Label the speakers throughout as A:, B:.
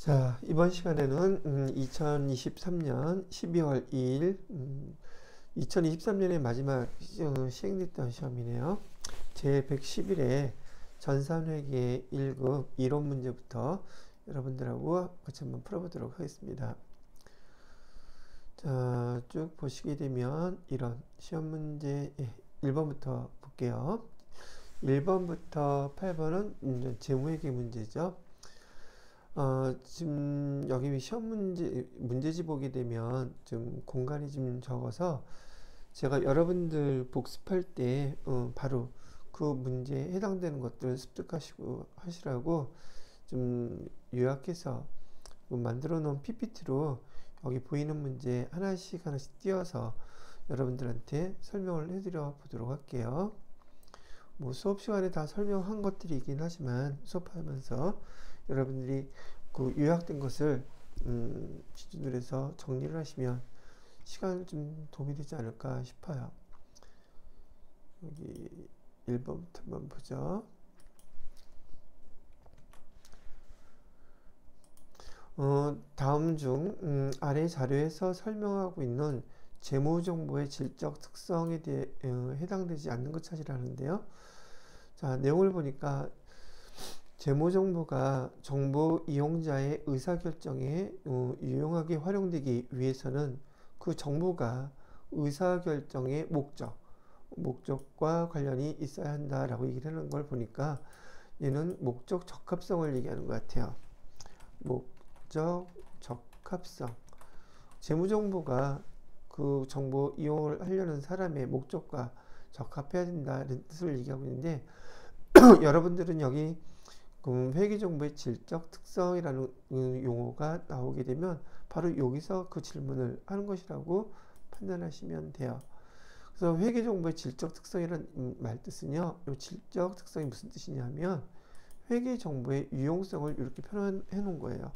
A: 자, 이번 시간에는 2023년 12월 2일 2023년의 마지막 시행됐던 시험이네요. 제 111회 전산회계 1급 이론 문제부터 여러분들하고 같이 한번 풀어보도록 하겠습니다. 자, 쭉 보시게 되면 이런 시험 문제 1번부터 볼게요. 1번부터 8번은 재무회계 문제죠. 지금 여기 시험 문제지 보게 되면 좀 공간이 좀 적어서 제가 여러분들 복습할 때 바로 그 문제에 해당되는 것들을 습득하시고 하시라고 좀 요약해서 만들어 놓은 PPT로 여기 보이는 문제 하나씩 띄워서 여러분들한테 설명을 해드려 보도록 할게요. 뭐 수업 시간에 다 설명한 것들이긴 하지만 수업하면서 여러분들이 그 요약된 것을 기준으로 해서 정리를 하시면 시간 좀 도움이 되지 않을까 싶어요. 여기 1번부터 한번 보죠. 다음 중 아래 자료에서 설명하고 있는 재무정보의 질적 특성에 대해 해당되지 않는 것 찾으라는데요. 자, 내용을 보니까 재무정보가 정보 이용자의 의사결정에 유용하게 활용되기 위해서는 그 정보가 의사결정의 목적과 관련이 있어야 한다라고 얘기를 하는 걸 보니까 얘는 목적 적합성을 얘기하는 것 같아요. 목적 적합성. 재무정보가 그 정보 이용을 하려는 사람의 목적과 적합해야 된다는 뜻을 얘기하고 있는데 여러분들은 여기 회계정보의 질적 특성이라는 용어가 나오게 되면 바로 여기서 그 질문을 하는 것이라고 판단하시면 돼요. 그래서 회계정보의 질적 특성이라는 말 뜻은요, 이 질적 특성이 무슨 뜻이냐면 회계정보의 유용성을 이렇게 표현해 놓은 거예요.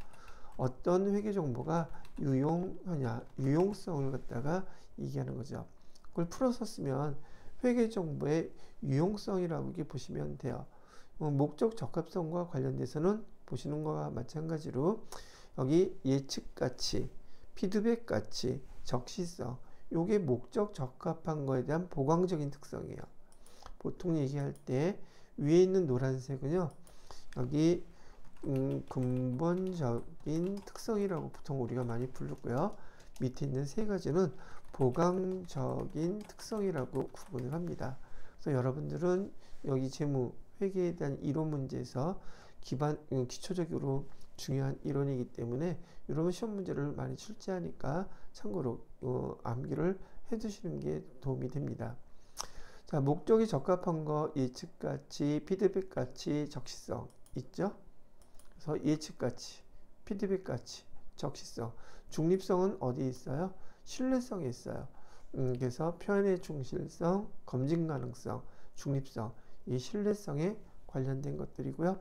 A: 어떤 회계정보가 유용하냐, 유용성을 갖다가 얘기하는 거죠. 그걸 풀어서 쓰면 회계정보의 유용성이라고 이렇게 보시면 돼요. 목적 적합성과 관련돼서는 보시는 것과 마찬가지로 여기 예측가치, 피드백가치, 적시성, 요게 목적 적합한 거에 대한 보강적인 특성이에요. 보통 얘기할 때 위에 있는 노란색은요, 여기 근본적인 특성이라고 보통 우리가 많이 부르고요. 밑에 있는 세 가지는 보강적인 특성이라고 구분을 합니다. 그래서 여러분들은 여기 재무 회계에 대한 이론 문제에서 기초적으로 중요한 이론이기 때문에 이런 시험 문제를 많이 출제하니까 참고로 암기를 해두시는 게 도움이 됩니다. 자, 목적이 적합한 거 예측가치, 피드백가치, 적시성 있죠? 그래서 예측가치, 피드백가치, 적시성, 중립성은 어디에 있어요? 신뢰성에 있어요. 그래서 표현의 충실성, 검증 가능성, 중립성, 이 신뢰성에 관련된 것들이고요.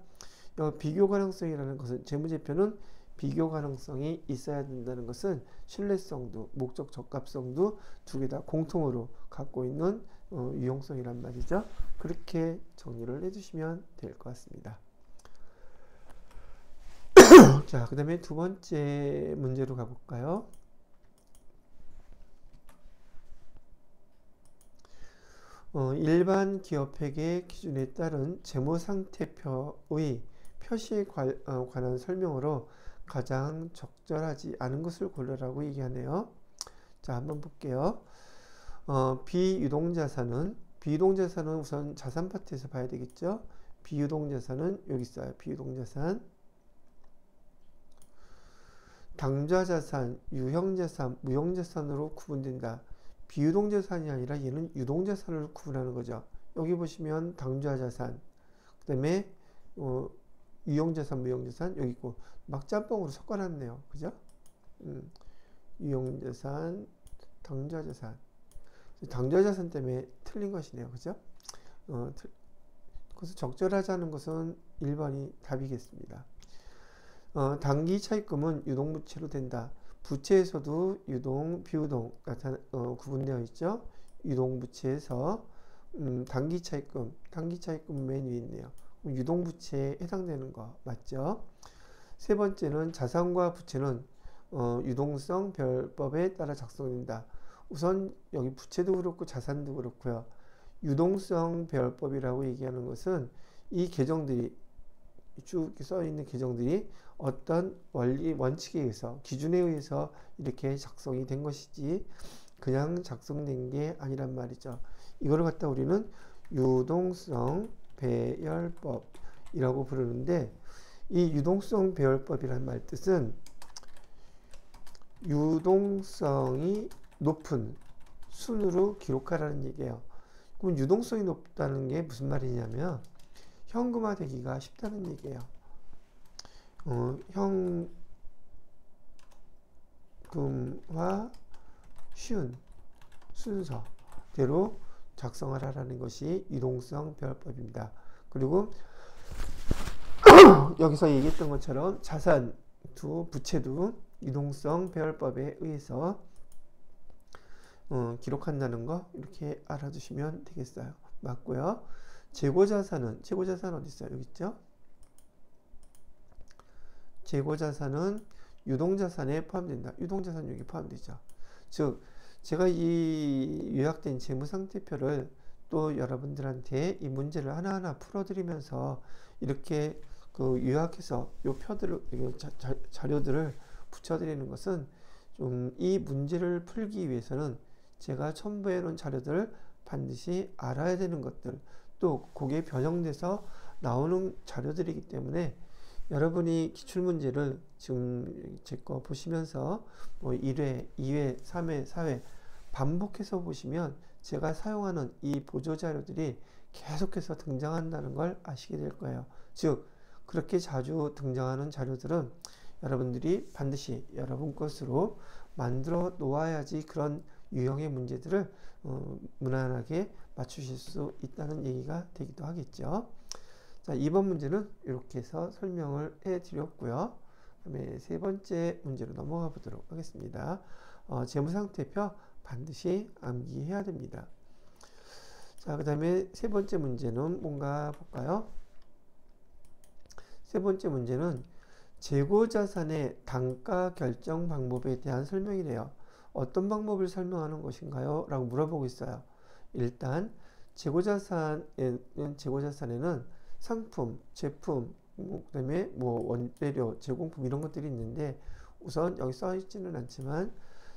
A: 비교 가능성이라는 것은 재무제표는 비교 가능성이 있어야 된다는 것은 신뢰성도 목적 적합성도 두 개 다 공통으로 갖고 있는 유용성이란 말이죠. 그렇게 정리를 해주시면 될 것 같습니다. 자, 그 다음에 두 번째 문제로 가볼까요? 일반 기업회계 기준에 따른 재무상태표의 표시에 관한 설명으로 가장 적절하지 않은 것을 고르라고 얘기하네요. 자, 한번 볼게요. 비유동자산은 우선 자산 파트에서 봐야 되겠죠. 비유동자산은 여기 있어요. 비유동자산, 당좌자산, 유형자산, 무형자산으로 구분된다. 비유동자산이 아니라 얘는 유동자산을 구분하는 거죠. 여기 보시면 당좌자산, 그 다음에 유형자산, 무형자산 여기 있고 막 짬뽕으로 섞어놨네요. 그죠? 유형자산, 당좌자산. 당좌자산 때문에 틀린 것이네요. 그죠? 그래서 적절하지 않은 것은 1번이 답이겠습니다. 단기 차입금은 유동부채로 된다. 부채에서도 유동, 비유동 구분되어 있죠. 유동부채에서 단기 차입금 맨 위에 있네요. 유동부채에 해당되는 거 맞죠? 세 번째는 자산과 부채는 유동성 별법에 따라 작성된다. 우선 여기 부채도 그렇고 자산도 그렇고요. 유동성 별법이라고 얘기하는 것은 이 계정들이 쭉 써 있는 계정들이 어떤 원리 원칙에 의해서 기준에 의해서 이렇게 작성이 된 것이지 그냥 작성된 게 아니란 말이죠. 이걸 갖다 우리는 유동성 배열법이라고 부르는데 이 유동성 배열법이란 말 뜻은 유동성이 높은 순으로 기록하라는 얘기예요. 그럼 유동성이 높다는 게 무슨 말이냐면 현금화되기가 쉽다는 얘기예요. 현금화 쉬운 순서대로 작성을 하라는 것이 유동성 배열법입니다. 그리고 여기서 얘기했던 것처럼 자산도 부채도 유동성 배열법에 의해서 기록한다는 거 이렇게 알아두시면 되겠어요. 맞고요. 재고자산 어디 있어요? 여기 있죠? 재고자산은 유동자산에 포함된다. 유동자산 여기 포함되죠. 즉 제가 이 요약된 재무상태표를 또 여러분들한테 이 문제를 하나하나 풀어드리면서 이렇게 그 요약해서 요 표들을 자료들을 붙여드리는 것은 좀 이 문제를 풀기 위해서는 제가 첨부해 놓은 자료들을 반드시 알아야 되는 것들 또 그게 변형돼서 나오는 자료들이기 때문에 여러분이 기출문제를 지금 제 거 보시면서 뭐 1회, 2회, 3회, 4회 반복해서 보시면 제가 사용하는 이 보조자료들이 계속해서 등장한다는 걸 아시게 될 거예요. 즉 그렇게 자주 등장하는 자료들은 여러분들이 반드시 여러분 것으로 만들어 놓아야지 그런 유형의 문제들을 무난하게 맞추실 수 있다는 얘기가 되기도 하겠죠. 자, 2번 문제는 이렇게 해서 설명을 해 드렸고요. 그다음에 세 번째 문제로 넘어가 보도록 하겠습니다. 재무상태표 반드시 암기해야 됩니다. 자, 그 다음에 세 번째 문제는 뭔가 볼까요? 세 번째 문제는 재고자산의 단가 결정 방법에 대한 설명이래요. 어떤 방법을 설명하는 것인가요? 라고 물어보고 있어요. 일단 재고자산에는 상품, 제품, 그다음에 뭐 원재료, 제공품 이런 것들이 있는데 우선 여기 써 있지는 않지만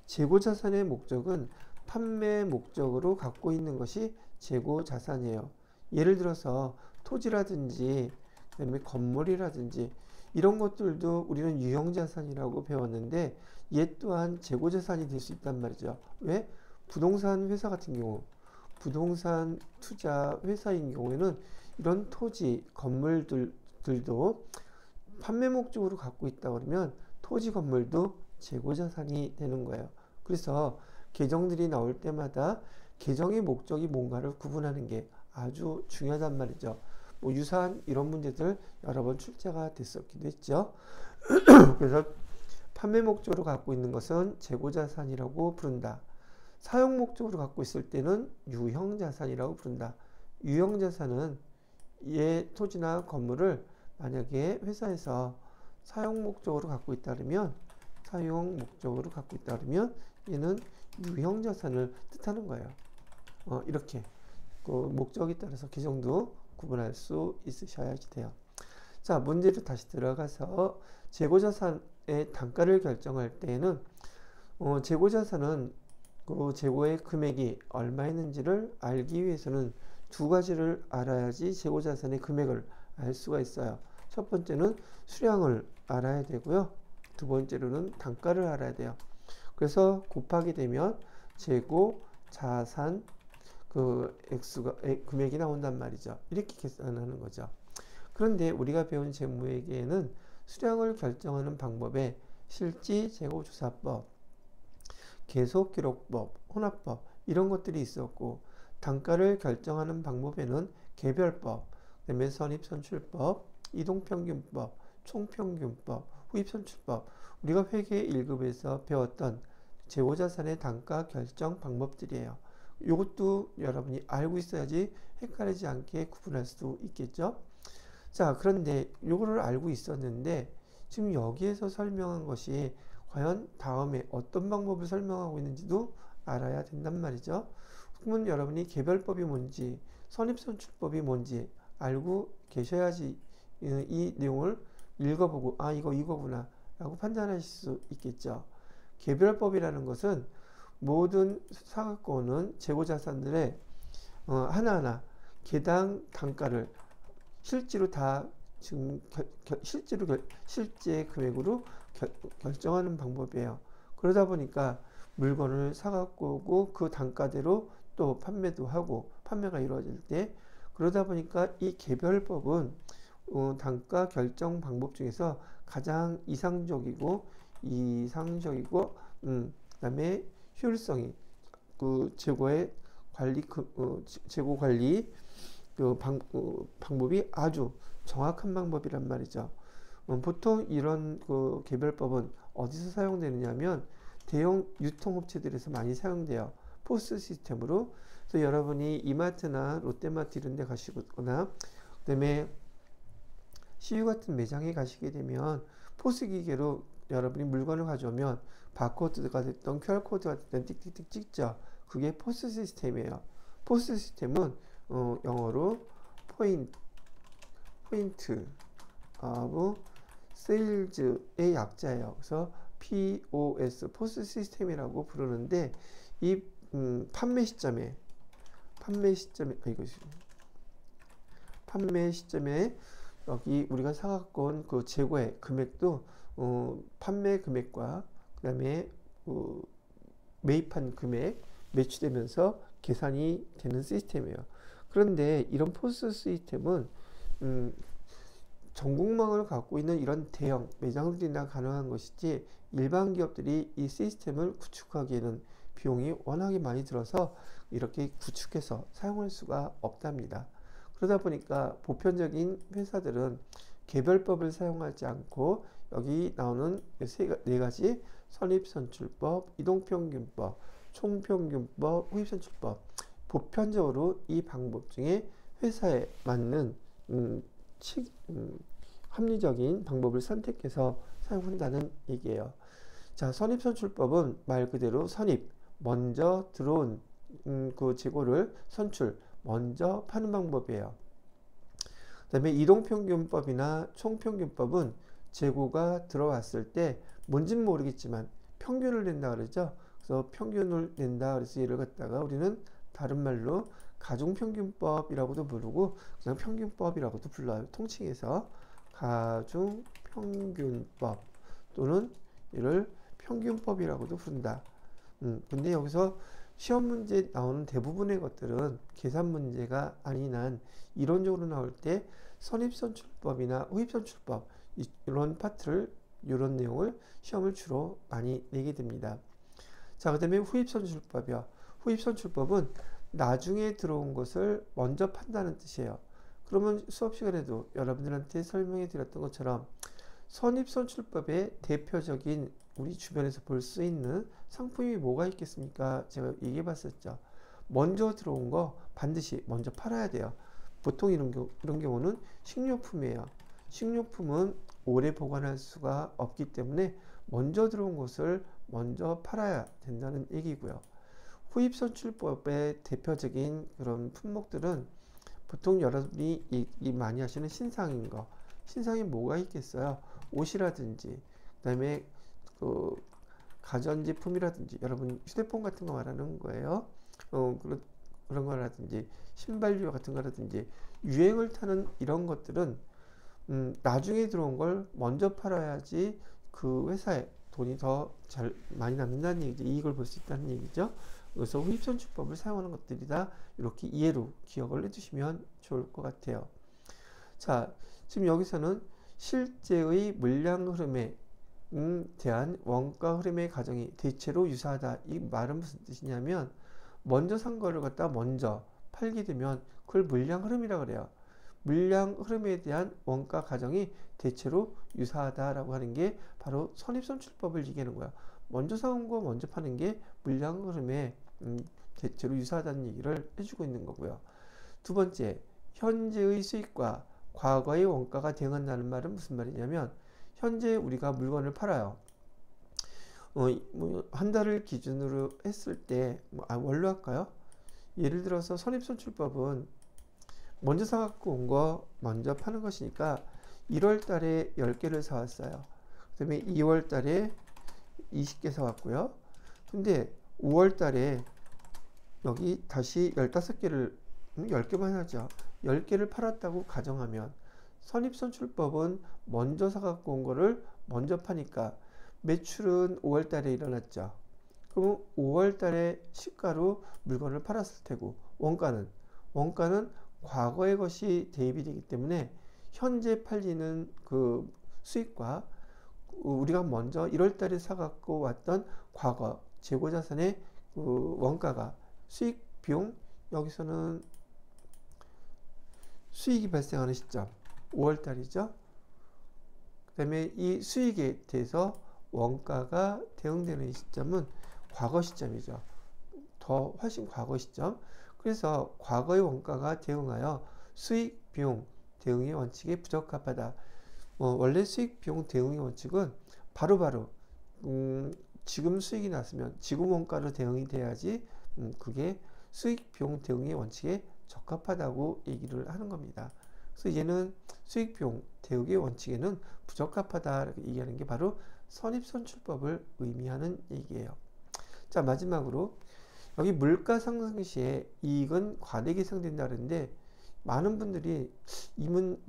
A: 재고자산의 목적은 판매 목적으로 갖고 있는 것이 재고자산이에요. 예를 들어서 토지라든지 그다음에 건물이라든지 이런 것들도 우리는 유형자산이라고 배웠는데 얘 또한 재고자산이 될 수 있단 말이죠. 왜? 부동산 회사 같은 경우 부동산 투자 회사인 경우에는 이런 토지 건물들도 판매 목적으로 갖고 있다 그러면 토지 건물도 재고자산이 되는 거예요. 그래서 계정들이 나올 때마다 계정의 목적이 뭔가를 구분하는 게 아주 중요하단 말이죠. 뭐 유사한 이런 문제들 여러 번 출제가 됐었기도 했죠. 그래서 판매 목적으로 갖고 있는 것은 재고자산이라고 부른다. 사용 목적으로 갖고 있을 때는 유형자산이라고 부른다. 유형자산은 얘 토지나 건물을 만약에 회사에서 사용 목적으로 갖고 있다 그러면 얘는 유형자산을 뜻하는 거예요. 이렇게 그 목적에 따라서 계정도 구분할 수 있으셔야지 돼요. 자, 문제로 다시 들어가서 재고자산의 단가를 결정할 때에는 재고자산은 그 재고의 금액이 얼마였는지를 알기 위해서는 두 가지를 알아야지 재고자산의 금액을 알 수가 있어요. 첫 번째는 수량을 알아야 되고요. 두 번째로는 단가를 알아야 돼요. 그래서 곱하게 되면 재고자산 그 액수가 금액이 나온단 말이죠. 이렇게 계산하는 거죠. 그런데 우리가 배운 재무회계에는 수량을 결정하는 방법에 실지재고조사법, 계속기록법, 혼합법 이런 것들이 있었고 단가를 결정하는 방법에는 개별법, 그다음에 선입선출법, 이동평균법, 총평균법, 후입선출법 우리가 회계 1급에서 배웠던 재고자산의 단가 결정 방법들이에요. 이것도 여러분이 알고 있어야지 헷갈리지 않게 구분할 수 있겠죠. 자, 그런데 이거를 알고 있었는데 지금 여기에서 설명한 것이 과연 다음에 어떤 방법을 설명하고 있는지도 알아야 된단 말이죠. 그러면 여러분이 개별법이 뭔지, 선입선출법이 뭔지 알고 계셔야지 이 내용을 읽어보고 아 이거구나 라고 판단하실 수 있겠죠. 개별법이라는 것은 모든 사각권은 재고자산들의 하나하나 개당 단가를 실제로 다 지금 실제 금액으로 결정하는 방법이에요. 그러다 보니까 물건을 사갖고 오고 그 단가대로 또 판매도 하고 판매가 이루어질 때 그러다 보니까 이 개별법은 단가 결정 방법 중에서 가장 이상적이고 그다음에 효율성이 그 재고의 관리 재고 관리 방법이 아주 정확한 방법이란 말이죠. 보통 이런 그 개별법은 어디서 사용되느냐면 대형 유통업체들에서 많이 사용돼요. 포스 시스템으로. 그래서 여러분이 이마트나 롯데마트 이런 데 가시거나 그다음에 CU 같은 매장에 가시게 되면 포스 기계로 여러분이 물건을 가져오면 바코드가 됐던 QR코드가 됐던 띡띡띡 찍죠. 그게 포스 시스템이에요. 포스 시스템은 영어로 포인트 오브 세일즈의 약자예요. 그래서 POS, 포스 시스템이라고 부르는데 이 판매 시점에 여기 우리가 사갖고 온 그 재고의 금액도 판매 금액과 그 다음에 매입한 금액 매치되면서 계산이 되는 시스템이에요. 그런데 이런 포스 시스템은 전국망을 갖고 있는 이런 대형 매장들이나 가능한 것이지 일반 기업들이 이 시스템을 구축하기에는 비용이 워낙에 많이 들어서 이렇게 구축해서 사용할 수가 없답니다. 그러다 보니까 보편적인 회사들은 개별법을 사용하지 않고 여기 나오는 네 가지 선입선출법, 이동평균법, 총평균법, 후입선출법 보편적으로 이 방법 중에 회사에 맞는 합리적인 방법을 선택해서 사용한다는 얘기예요. 자, 선입선출법은 말 그대로 선입, 먼저 들어온 그 재고를 선출, 먼저 파는 방법이에요. 그 다음에 이동평균법이나 총평균법은 재고가 들어왔을 때 뭔지는 모르겠지만 평균을 낸다 그러죠. 그래서 평균을 낸다 그래서 이를 갖다가 우리는 다른 말로 가중평균법이라고도 부르고 그냥 평균법이라고도 불러요. 통칭해서 가중평균법 또는 이를 평균법이라고도 부른다. 근데 여기서 시험 문제 나오는 대부분의 것들은 계산 문제가 아닌 한 이론적으로 나올 때 선입선출법이나 후입선출법 이런 파트를 이런 내용을 시험을 주로 많이 내게 됩니다. 자, 그 다음에 후입선출법이요. 후입선출법은 나중에 들어온 것을 먼저 판다는 뜻이에요. 그러면 수업 시간에도 여러분들한테 설명해 드렸던 것처럼 선입선출법의 대표적인 우리 주변에서 볼 수 있는 상품이 뭐가 있겠습니까? 제가 얘기해 봤었죠. 먼저 들어온 거 반드시 먼저 팔아야 돼요. 보통 이런 경우는 식료품이에요. 식료품은 오래 보관할 수가 없기 때문에 먼저 들어온 것을 먼저 팔아야 된다는 얘기고요. 후입선출법의 대표적인 그런 품목들은 보통 여러분이 많이 하시는 신상인 거. 신상이 뭐가 있겠어요? 옷이라든지, 그 다음에 그 가전제품이라든지, 여러분 휴대폰 같은 거 말하는 거예요. 그런 거라든지, 신발류 같은 거라든지, 유행을 타는 이런 것들은 나중에 들어온 걸 먼저 팔아야지 그 회사에 돈이 더 잘 많이 남는다는 얘기죠. 이익을 볼 수 있다는 얘기죠. 그래서 후입선출법을 사용하는 것들이다. 이렇게 이해로 기억을 해주시면 좋을 것 같아요. 자, 지금 여기서는 실제의 물량 흐름에 대한 원가 흐름의 가정이 대체로 유사하다. 이 말은 무슨 뜻이냐면 먼저 산 거를 갖다 먼저 팔게 되면 그걸 물량 흐름이라고 그래요. 물량 흐름에 대한 원가 가정이 대체로 유사하다라고 하는 게 바로 선입선출법을 얘기하는 거야. 먼저 사온 거 먼저 파는 게 물량 흐름에 대체로 유사하다는 얘기를 해주고 있는 거고요. 두 번째, 현재의 수익과 과거의 원가가 대응한다는 말은 무슨 말이냐면 현재 우리가 물건을 팔아요. 한 달을 기준으로 했을 때, 뭘로 할까요? 예를 들어서 선입선출법은 먼저 사갖고 온 거 먼저 파는 것이니까 1월 달에 10개를 사왔어요. 그 다음에 2월 달에 20개 사왔고요. 근데 5월 달에 여기 다시 15개를, 10개만 하죠. 10개를 팔았다고 가정하면 선입선출법은 먼저 사갖고 온 거를 먼저 파니까 매출은 5월 달에 일어났죠. 그럼 5월 달에 시가로 물건을 팔았을 테고 원가는 과거의 것이 대입이 되기 때문에 현재 팔리는 그 수익과 우리가 먼저 1월 달에 사갖고 왔던 과거 재고자산의 그 원가가 수익 비용, 여기서는 수익이 발생하는 시점 5월 달이죠. 그 다음에 이 수익에 대해서 원가가 대응되는 시점은 과거 시점이죠. 더 훨씬 과거 시점. 그래서 과거의 원가가 대응하여 수익 비용 대응의 원칙에 부적합하다. 원래 수익 비용 대응의 원칙은 바로바로 지금 수익이 났으면 지금 원가로 대응이 돼야지 그게 수익 비용 대응의 원칙에 적합하다고 얘기를 하는 겁니다. 그래서 얘는 수익 비용 대응의 원칙에는 부적합하다 얘기하는 게 바로 선입선출법을 의미하는 얘기예요. 자, 마지막으로 여기 물가 상승 시에 이익은 과대 계상된다 그러는데 많은 분들이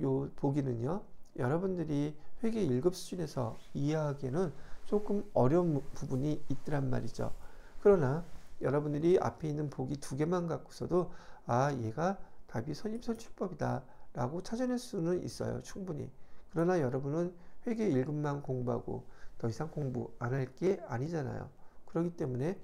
A: 요 보기는요, 여러분들이 회계 1급 수준에서 이해하기에는 조금 어려운 부분이 있더란 말이죠. 그러나 여러분들이 앞에 있는 보기 2개만 갖고서도 얘가 답이 선입선출법이다 라고 찾아낼 수는 있어요. 충분히. 그러나 여러분은 회계 1급만 공부하고 더 이상 공부 안 할 게 아니잖아요. 그렇기 때문에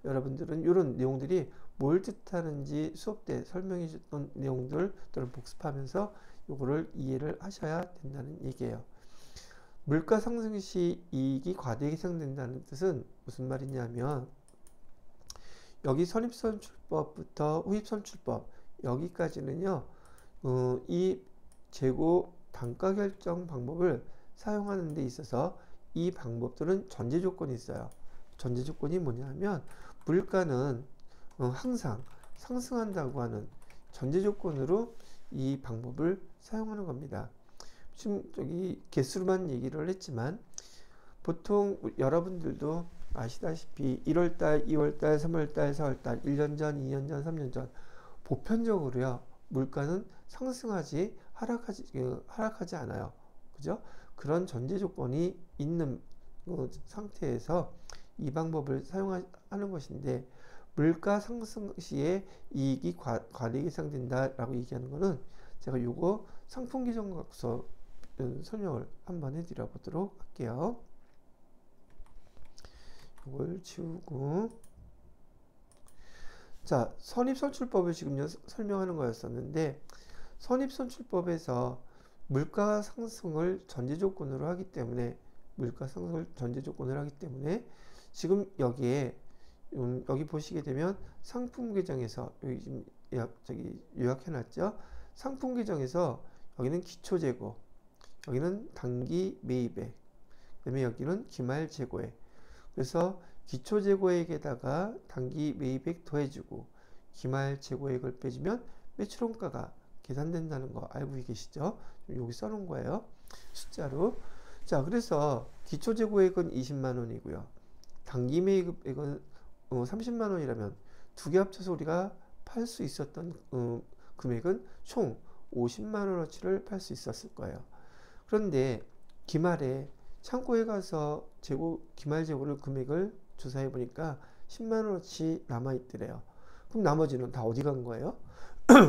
A: 여러분들은 이런 내용들이 뭘 뜻하는지 수업 때 설명해 줬던 내용들을 복습하면서 요거를 이해를 하셔야 된다는 얘기예요. 물가 상승 시 이익이 과대 계상된다는 뜻은 무슨 말이냐면 여기 선입선출법부터 후입선출법 여기까지는요, 이 재고 단가 결정 방법을 사용하는 데 있어서 이 방법들은 전제 조건이 있어요. 전제 조건이 뭐냐면 물가는 항상 상승한다고 하는 전제 조건으로 이 방법을 사용하는 겁니다. 지금 저기 개수로만 얘기를 했지만 보통 여러분들도 아시다시피 1월달, 2월달, 3월달, 4월달 1년 전, 2년 전, 3년 전 보편적으로요, 물가는 상승하지 하락하지 않아요. 그죠? 그런 전제 조건이 있는 상태에서 이 방법을 사용하는 것인데, 물가 상승 시에 이익이 과대 계상된다 라고 얘기하는 거는 제가 요거 상품 규정 갖고서 설명을 한번 해드려 보도록 할게요. 이걸 지우고, 자, 선입선출법을 지금 설명하는 거였었는데, 선입선출법에서 물가 상승을 전제 조건으로 하기 때문에 지금 여기에 여기 보시게 되면 상품 계정에서 여기 지금 요약해 놨죠. 상품 계정에서 여기는 기초 재고, 여기는 단기 매입액, 그다음에 여기는 기말 재고액. 그래서 기초 재고액에다가 단기 매입액 더해주고 기말 재고액을 빼주면 매출원가가 계산된다는 거 알고 계시죠? 여기 써놓은 거예요, 숫자로. 자, 그래서 기초 재고액은 20만 원이고요. 단기 매입액은 30만 원이라면 두 개 합쳐서 우리가 팔 수 있었던 금액은 총 50만 원어치를 팔 수 있었을 거예요. 그런데 기말에 창고에 가서 기말 재고를 금액을 조사해 보니까 10만 원어치 남아 있더래요. 그럼 나머지는 다 어디 간 거예요?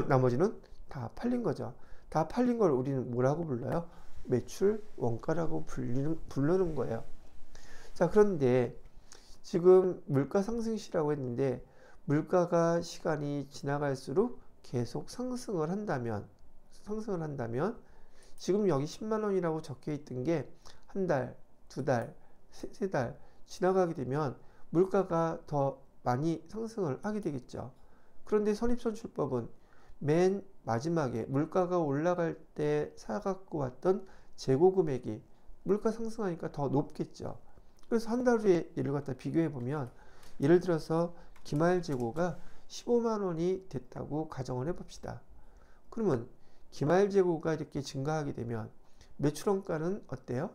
A: 나머지는 다 팔린 거죠. 다 팔린 걸 우리는 뭐라고 불러요? 매출 원가라고 부르는 거예요. 자, 그런데 지금 물가 상승시라고 했는데 물가가 시간이 지나갈수록 계속 상승을 한다면 지금 여기 10만 원이라고 적혀 있던 게 한 달, 두 달, 세 달 지나가게 되면 물가가 더 많이 상승을 하게 되겠죠. 그런데 선입선출법은 맨 마지막에 물가가 올라갈 때 사갖고 왔던 재고 금액이 물가 상승하니까 더 높겠죠. 그래서 한 달 후에 얘를 갖다 비교해 보면, 예를 들어서 기말 재고가 15만 원이 됐다고 가정을 해 봅시다. 그러면 기말 재고가 이렇게 증가하게 되면 매출원가는 어때요?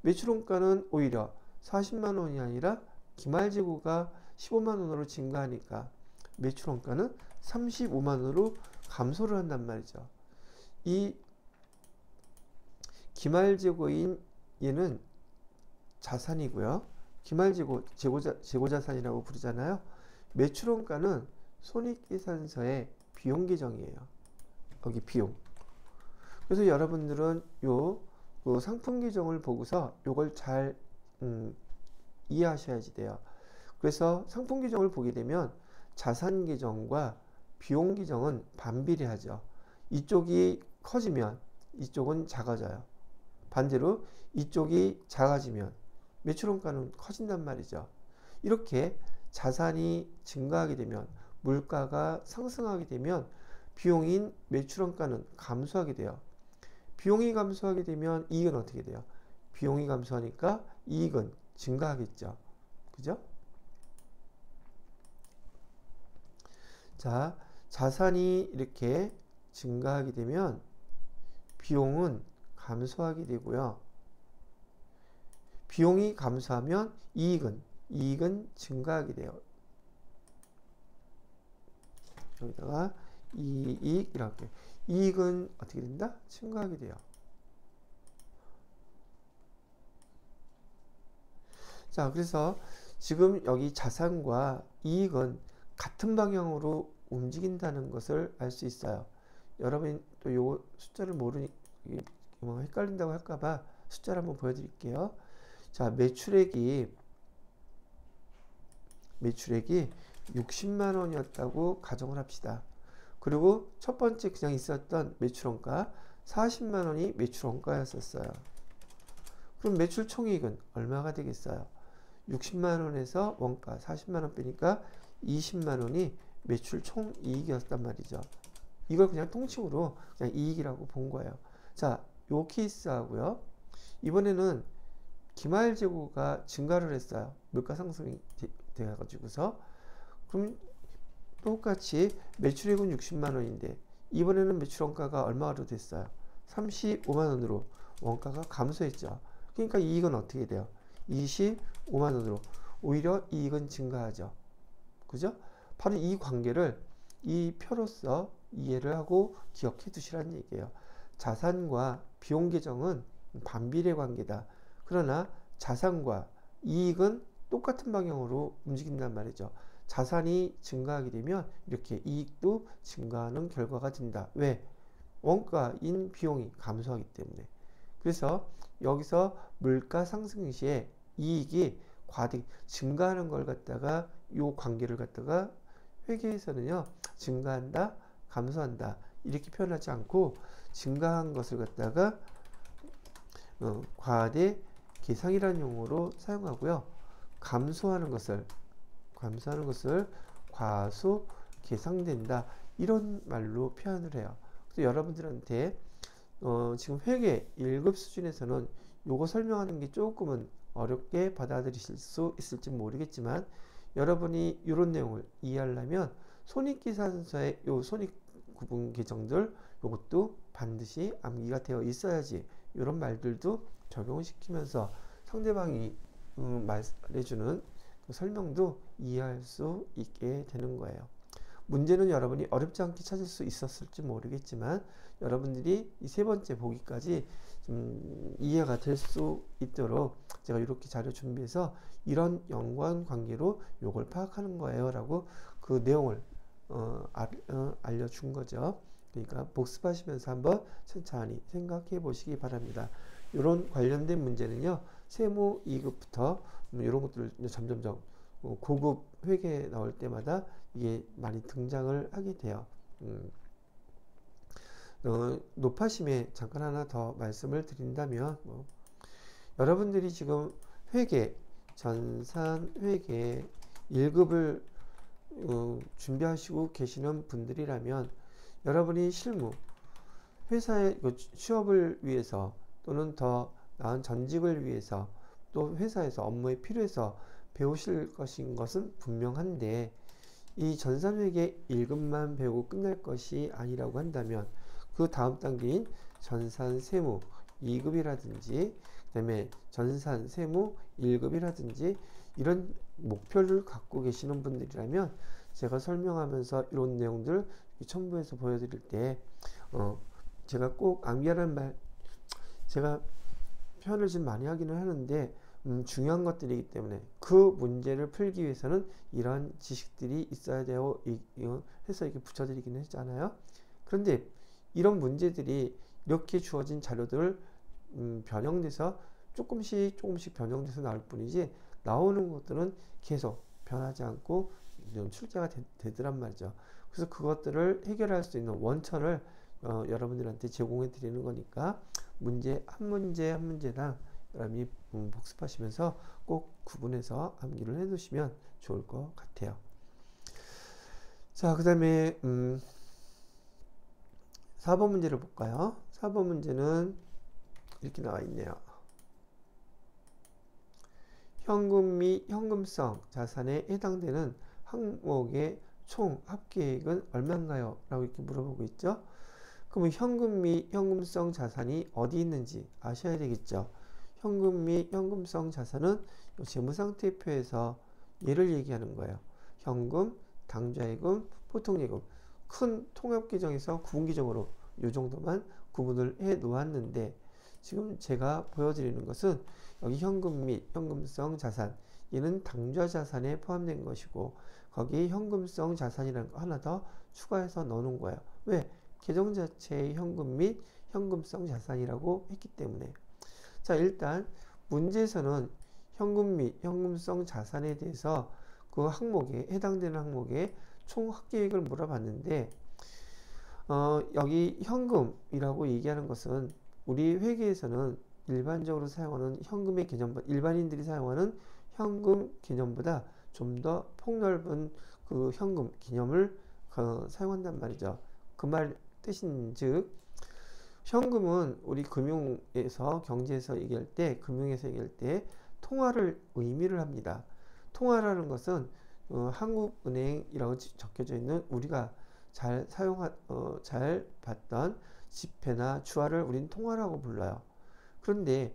A: 매출원가는 오히려 40만 원이 아니라 기말 재고가 15만 원으로 증가하니까 매출원가는 35만 원으로 감소를 한단 말이죠. 이 기말 재고인 얘는 자산이고요. 기말 재고 자산이라고 부르잖아요. 매출원가는 손익계산서의 비용 계정이에요. 여기 비용. 그래서 여러분들은 그 상품 계정을 보고서 요걸 잘 이해하셔야지 돼요. 그래서 상품 계정을 보게 되면 자산 계정과 비용 계정은 반비례하죠. 이쪽이 커지면 이쪽은 작아져요. 반대로 이쪽이 작아지면 매출원가는 커진단 말이죠. 이렇게 자산이 증가하게 되면, 물가가 상승하게 되면 비용인 매출원가는 감소하게 돼요. 비용이 감소하게 되면 이익은 어떻게 돼요? 비용이 감소하니까 이익은 증가하겠죠. 그죠? 자, 자산이 이렇게 증가하게 되면 비용은 감소하게 되고요. 비용이 감소하면 이익은 증가하게 돼요. 여기다가 이익 이렇게, 이익은 어떻게 된다? 증가하게 돼요. 자, 그래서 지금 여기 자산과 이익은 같은 방향으로 움직인다는 것을 알 수 있어요. 여러분이 또 요 숫자를 모르니 헷갈린다고 할까봐 숫자를 한번 보여드릴게요. 자, 매출액이 60만 원이었다고 가정을 합시다. 그리고 첫 번째 그냥 있었던 매출원가 40만 원이 매출원가였었어요. 그럼 매출 총이익은 얼마가 되겠어요? 60만 원에서 원가 40만 원 빼니까 20만 원이 매출 총이익이었단 말이죠. 이걸 그냥 통칭으로 그냥 이익이라고 본 거예요. 자, 요 케이스하고요. 이번에는 기말 재고가 증가를 했어요. 물가 상승이 돼가지고서. 그럼 똑같이 매출액은 60만 원인데 이번에는 매출 원가가 얼마로 됐어요? 35만 원으로 원가가 감소했죠. 그러니까 이익은 어떻게 돼요? 25만 원으로 오히려 이익은 증가하죠. 그죠? 바로 이 관계를 이 표로서 이해를 하고 기억해 두시라는 얘기예요. 자산과 비용 계정은 반비례 관계다. 그러나 자산과 이익은 똑같은 방향으로 움직인단 말이죠. 자산이 증가하게 되면 이렇게 이익도 증가하는 결과가 된다. 왜? 원가인 비용이 감소하기 때문에. 그래서 여기서 물가 상승 시에 이익이 과대 증가하는 걸 갖다가 요 관계를 갖다가 회계에서는요, 증가한다, 감소한다 이렇게 표현하지 않고 증가한 것을 갖다가 과대 계상이라는 용어로 사용하고요. 감소하는 것을 과소 계상된다 이런 말로 표현을 해요. 그래서 여러분들한테 지금 회계 1급 수준에서는 요거 설명하는 게 조금은 어렵게 받아들이실 수 있을지 모르겠지만, 여러분이 이런 내용을 이해하려면 손익계산서의 요 손익구분 계정들 요것도 반드시 암기가 되어 있어야지 이런 말들도 적용을 시키면서 상대방이 말해주는 그 설명도 이해할 수 있게 되는 거예요. 문제는 여러분이 어렵지 않게 찾을 수 있었을지 모르겠지만 여러분들이 이 세 번째 보기까지 좀 이해가 될 수 있도록 제가 이렇게 자료 준비해서 이런 연관 관계로 요걸 파악하는 거예요 라고 그 내용을 알려준 거죠. 그러니까 복습하시면서 한번 천천히 생각해 보시기 바랍니다. 이런 관련된 문제는요, 세무 2급부터 이런 것들을 점점점 고급 회계 나올 때마다 이게 많이 등장을 하게 돼요. 높아심에 잠깐 하나 더 말씀을 드린다면, 여러분들이 지금 회계, 전산 회계 1급을 준비하시고 계시는 분들이라면 여러분이 실무, 회사의 취업을 위해서 또는 더 나은 전직을 위해서 또 회사에서 업무에 필요해서 배우실 것은 분명한데, 이 전산회계 1급만 배우고 끝날 것이 아니라고 한다면 그 다음 단계인 전산세무 2급이라든지 그 다음에 전산세무 1급이라든지 이런 목표를 갖고 계시는 분들이라면 제가 설명하면서 이런 내용들 첨부해서 보여드릴 때 제가 꼭 암기하라는 말, 제가 표현을 좀 많이 하기는 하는데 중요한 것들이기 때문에 그 문제를 풀기 위해서는 이러한 지식들이 있어야 돼요 해서 이렇게 붙여드리기는 했잖아요. 그런데 이런 문제들이 이렇게 주어진 자료들을 변형돼서 조금씩 변형돼서 나올 뿐이지, 나오는 것들은 계속 변하지 않고 출제가 되더란 말이죠. 그래서 그것들을 해결할 수 있는 원천을 여러분들한테 제공해 드리는 거니까 문제 한 문제당 여러분이 복습하시면서 꼭 구분해서 암기를 해 두시면 좋을 것 같아요. 자, 그 다음에 4번 문제를 볼까요? 4번 문제는 이렇게 나와 있네요. 현금 및 현금성 자산에 해당되는 항목의 총 합계액은 얼마인가요? 라고 이렇게 물어보고 있죠. 그러면 현금 및 현금성 자산이 어디 있는지 아셔야 되겠죠. 현금 및 현금성 자산은 재무상태표에서 얘를 얘기하는 거예요. 현금, 당좌예금, 보통예금. 큰 통합규정에서 구분규정으로 이 정도만 구분을 해 놓았는데, 지금 제가 보여드리는 것은 여기 현금 및 현금성 자산, 얘는 당좌 자산에 포함된 것이고 거기 현금성 자산이라는 거 하나 더 추가해서 넣어놓은 거예요. 왜? 계정 자체의 현금 및 현금성 자산이라고 했기 때문에. 자, 일단 문제에서는 현금 및 현금성 자산에 대해서 그 항목에 해당되는 항목에 총 합계액을 물어봤는데, 여기 현금이라고 얘기하는 것은 우리 회계에서는 일반적으로 사용하는 현금의 개념보다, 일반인들이 사용하는 현금 개념보다 좀 더 폭넓은 그 현금 개념을 사용한단 말이죠. 그 말 뜻인즉, 현금은 우리 금융에서, 경제에서 얘기할 때, 금융에서 얘기할 때 통화를 의미를 합니다. 통화라는 것은 한국은행이라고 적혀져 있는 우리가 잘 봤던 지폐나 주화를 우린 통화라고 불러요. 그런데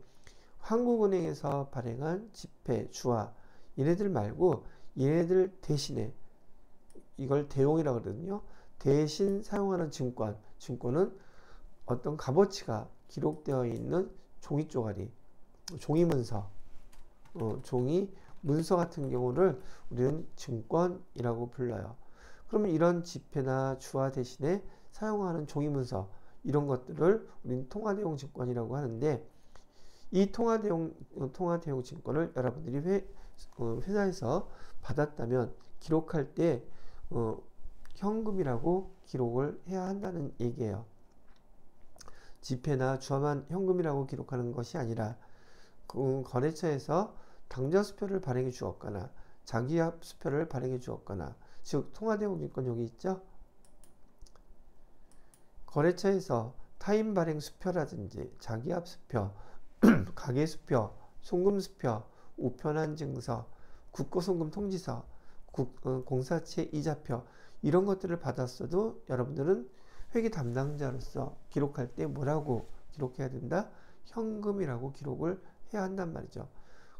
A: 한국은행에서 발행한 지폐, 주화, 얘네들 말고 얘네들 대신에, 이걸 대용이라고 그러거든요. 대신 사용하는 증권은 어떤 값어치가 기록되어 있는 종이 쪼가리, 종이 문서, 종이 문서 같은 경우를 우리는 증권이라고 불러요. 그러면 이런 지폐나 주화 대신에 사용하는 종이 문서, 이런 것들을 우리는 통화대용 증권이라고 하는데, 이 통화대용 증권을 여러분들이 회사에서 받았다면 기록할 때 현금이라고 기록을 해야 한다는 얘기예요. 지폐나 주화만 현금이라고 기록하는 것이 아니라 거래처에서 당좌 수표를 발행해 주었거나 자기압 수표를 발행해 주었거나, 즉 통화대용 증권 여기 있죠. 거래처에서 타인 발행 수표라든지 자기압 수표, 가계 수표, 송금 수표, 우편한 증서, 국고송금 통지서, 공사채 이자표, 이런 것들을 받았어도 여러분들은 회계 담당자로서 기록할 때 뭐라고 기록해야 된다? 현금이라고 기록을 해야 한단 말이죠.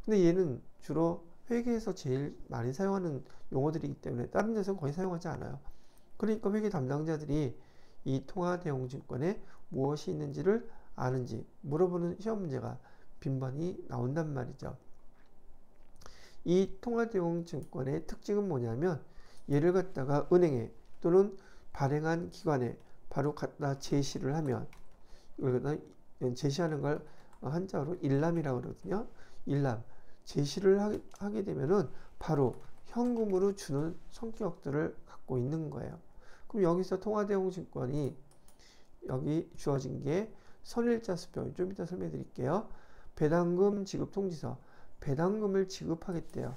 A: 근데 얘는 주로 회계에서 제일 많이 사용하는 용어들이기 때문에 다른 데서는 거의 사용하지 않아요. 그러니까 회계 담당자들이 이 통화대용증권에 무엇이 있는지를 아는지 물어보는 시험 문제가 빈번히 나온단 말이죠. 이 통화대용증권의 특징은 뭐냐면, 얘를 갖다가 은행에 또는 발행한 기관에 바로 갖다 제시를 하면, 이걸 갖다 제시하는 걸 한자어로 일람이라고 그러거든요. 일람. 제시를 하게 되면은 바로 현금으로 주는 성격들을 갖고 있는 거예요. 그럼 여기서 통화대용증권이 여기 주어진 게 선일자 수표, 좀 이따 설명해 드릴게요. 배당금 지급 통지서, 배당금을 지급하겠대요.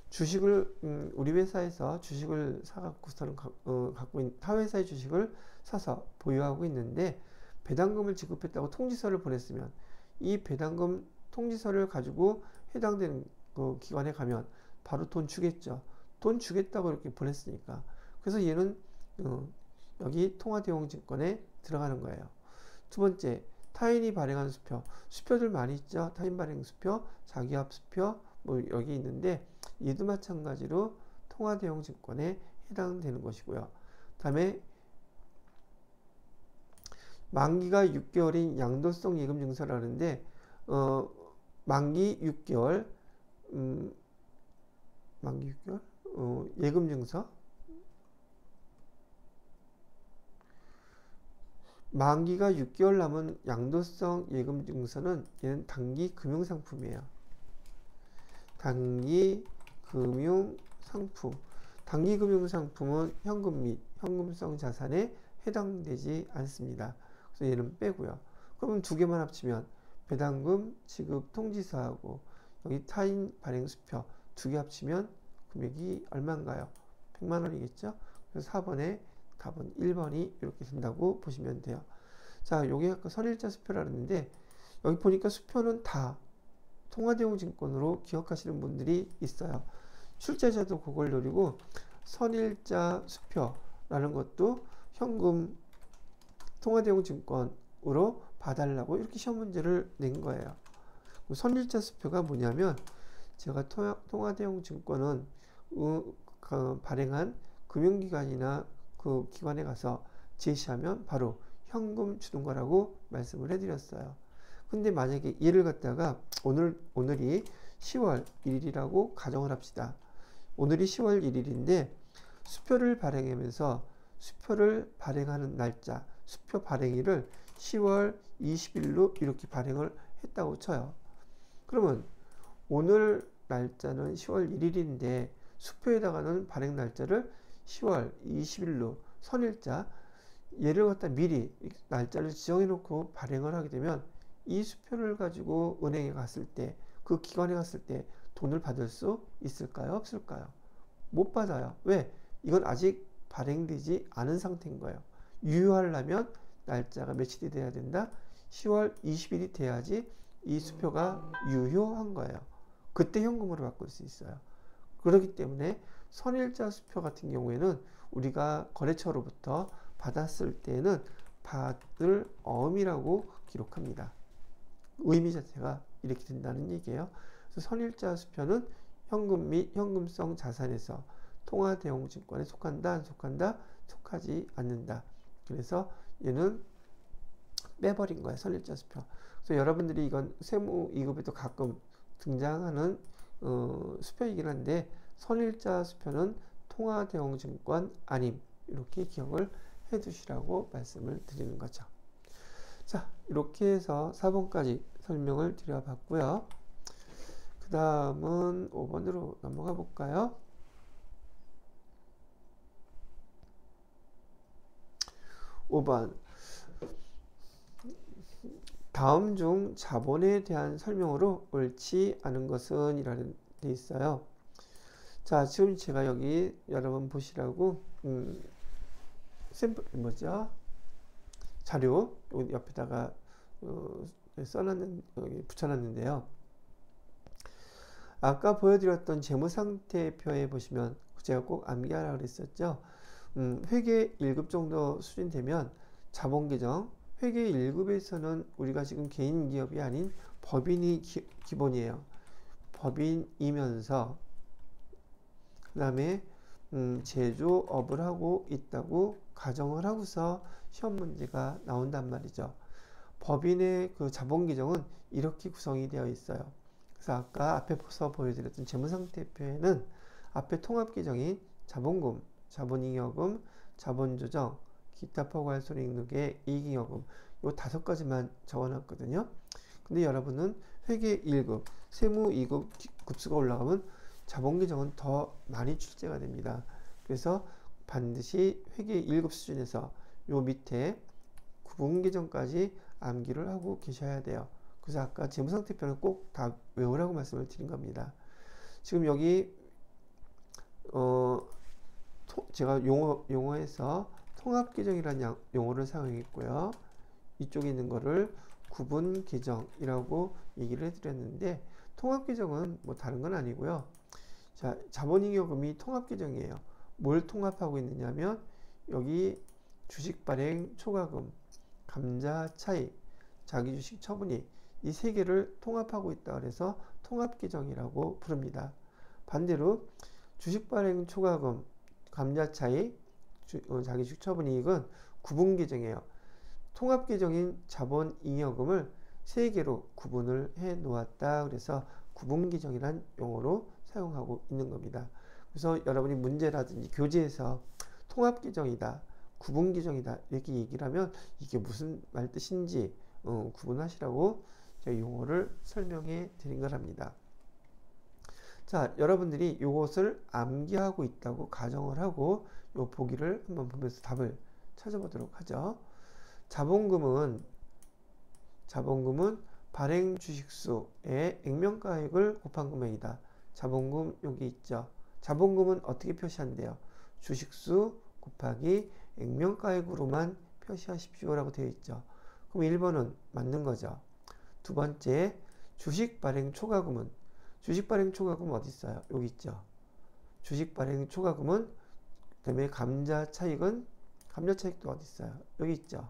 A: 주식을 우리 회사에서 주식을 사갖고서는 갖고 있는 타 회사의 주식을 사서 보유하고 있는데 배당금을 지급했다고 통지서를 보냈으면 이 배당금 통지서를 가지고 해당되는 그 기관에 가면 바로 돈 주겠죠. 돈 주겠다고 이렇게 보냈으니까. 그래서 얘는 여기 통화대용증권에 들어가는 거예요. 두 번째, 타인이 발행한 수표. 수표들 많이 있죠. 타인 발행 수표, 자기합 수표 뭐 여기 있는데 얘도 마찬가지로 통화대용증권에 해당되는 것이고요. 다음에 만기가 6개월인 양도성 예금증서라는데 만기 6개월 만기 6개월 예금증서 만기가 6개월 남은 양도성 예금증서는 얘는 단기 금융상품이에요. 단기 금융상품. 단기 금융상품은 현금 및 현금성 자산에 해당되지 않습니다. 그래서 얘는 빼고요. 그러면 두 개만 합치면 배당금 지급 통지서하고 여기 타인 발행 수표 두 개 합치면 금액이 얼마인가요? 100만 원이겠죠? 그래서 4번에 답은 1번이 이렇게 된다고 보시면 돼요. 자, 요게 아까 선일자 수표라 그랬는데 여기 보니까 수표는 다 통화대용증권으로 기억하시는 분들이 있어요. 출제자도 그걸 노리고 선일자 수표라는 것도 현금 통화대용증권으로 봐달라고 이렇게 시험 문제를 낸 거예요. 선일자 수표가 뭐냐면 제가 통화대용증권은 발행한 금융기관이나 그 기관에 가서 제시하면 바로 현금 주는 거라고 말씀을 해드렸어요. 근데 만약에 얘를 갖다가 오늘이 10월 1일이라고 가정을 합시다. 오늘이 10월 1일인데 수표를 발행하면서 수표를 발행하는 날짜, 수표 발행일을 10월 20일로 이렇게 발행을 했다고 쳐요. 그러면 오늘 날짜는 10월 1일인데 수표에다가는 발행 날짜를 10월 20일로 선일자 얘를 갖다 미리 날짜를 지정해 놓고 발행을 하게 되면 이 수표를 가지고 은행에 갔을 때 그 기관에 갔을 때 돈을 받을 수 있을까요? 없을까요? 못 받아요. 왜? 이건 아직 발행되지 않은 상태인 거예요. 유효하려면 날짜가 며칠이 돼야 된다? 10월 20일이 돼야지 이 수표가 유효한 거예요. 그때 현금으로 바꿀 수 있어요. 그렇기 때문에 선일자 수표 같은 경우에는 우리가 거래처로부터 받았을 때는 받을 어음이라고 기록합니다. 의미 자체가 이렇게 된다는 얘기예요. 그래서 선일자 수표는 현금 및 현금성 자산에서 통화대용증권에 속한다, 안 속한다? 속하지 않는다. 그래서 얘는 빼버린 거예요. 선일자 수표. 그래서 여러분들이 이건 세무 2급에도 가끔 등장하는 수표이긴 한데 선일자 수표는 통화대용증권 아님 이렇게 기억을 해 두시라고 말씀을 드리는 거죠. 자, 이렇게 해서 4번까지 설명을 드려봤고요. 그 다음은 5번으로 넘어가 볼까요? 5번 다음 중 자본에 대한 설명으로 옳지 않은 것은 이라는 데 있어요. 자, 지금 제가 여기 여러분 보시라고 샘플 뭐죠? 자료 여기 옆에다가 여기 붙여놨는데요. 아까 보여드렸던 재무상태표에 보시면 제가 꼭 암기하라고 그랬었죠. 회계 1급 정도 수준 되면 자본계정 회계 1급에서는 우리가 지금 개인 기업이 아닌 법인이 기본이에요. 법인이면서 그 다음에 제조업을 하고 있다고 가정을 하고서 시험 문제가 나온단 말이죠. 법인의 그 자본계정은 이렇게 구성이 되어 있어요. 그래서 아까 앞에서 보여드렸던 재무상태표에는 앞에 통합계정인 자본금, 자본잉여금, 자본조정, 기타 포괄손익누계, 이익잉여금 요 5가지만 적어놨거든요. 근데 여러분은 회계 1급, 세무 2급 급수가 올라가면 자본계정은 더 많이 출제가 됩니다. 그래서 반드시 회계 1급 수준에서 요 밑에 구분계정까지 암기를 하고 계셔야 돼요. 그래서 아까 재무상태표는 꼭 다 외우라고 말씀을 드린 겁니다. 지금 여기 제가 용어에서 통합계정이라는 용어를 사용했고요. 이쪽에 있는 거를 구분 계정이라고 얘기를 해드렸는데, 통합 계정은 뭐 다른 건 아니고요. 자, 자본잉여금이 통합 계정이에요. 뭘 통합하고 있느냐면 여기 주식 발행 초과금, 감자 차익, 자기 주식 처분익, 이 세 개를 통합하고 있다 그래서 통합 계정이라고 부릅니다. 반대로 주식 발행 초과금, 감자 차익, 자기 주식 처분이익은 구분 계정이에요. 통합 계정인 자본잉여금을 세 개로 구분을 해 놓았다 그래서 구분 계정이란 용어로 사용하고 있는 겁니다. 그래서 여러분이 문제라든지 교재에서 통합 계정이다, 구분 계정이다 이렇게 얘기를 하면 이게 무슨 말 뜻인지 구분하시라고 제가 용어를 설명해 드린 거랍니다. 자, 여러분들이 이것을 암기하고 있다고 가정을 하고 요 보기를 한번 보면서 답을 찾아보도록 하죠. 자본금은 발행 주식수의 액면가액을 곱한 금액이다. 자본금 여기 있죠. 자본금은 어떻게 표시한대요? 주식수 곱하기 액면가액으로만 표시하십시오 라고 되어 있죠. 그럼 1번은 맞는 거죠. 두 번째, 주식 발행 초과금은 어디 있어요? 여기 있죠. 주식 발행 초과금은, 그다음에 감자 차익도 어디 있어요? 여기 있죠.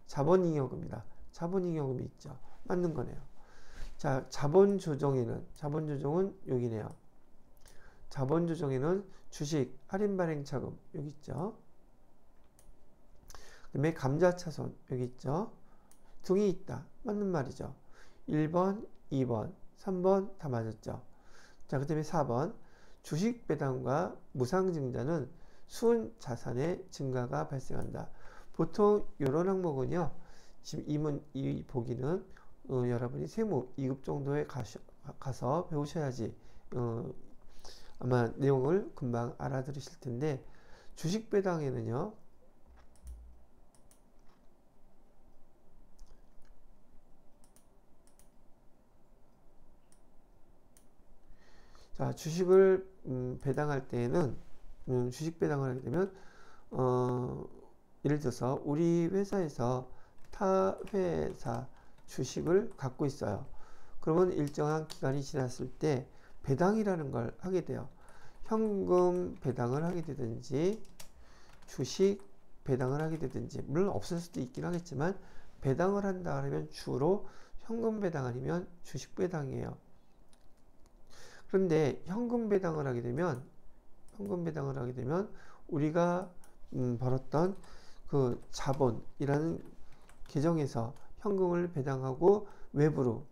A: 자본잉여금이다. 자본잉여금이 있죠. 맞는 거네요. 자, 자본조정은 여기네요. 자본조정에는 주식 할인 발행 차금 여기 있죠. 그다음에 감자차손 여기 있죠. 등이 있다. 맞는 말이죠. 1번, 2번, 3번 다 맞았죠. 자, 그 다음에 4번, 주식 배당과 무상증자는 순 자산의 증가가 발생한다. 보통 이런 항목은요, 지금 이 보기는 여러분이 세무 2급 정도에 가서 배우셔야지 아마 내용을 금방 알아들으실 텐데, 주식 배당에는요, 자, 주식을 배당할 때에는 주식 배당을 하게 되면 예를 들어서 우리 회사에서 타 회사 주식을 갖고 있어요. 그러면 일정한 기간이 지났을 때 배당이라는 걸 하게 돼요. 현금 배당을 하게 되든지 주식 배당을 하게 되든지, 물론 없을 수도 있긴 하겠지만 배당을 한다 그러면 주로 현금 배당 아니면 주식 배당이에요. 그런데 현금 배당을 하게 되면 우리가 벌었던 그 자본이라는 계정에서 현금을 배당하고 외부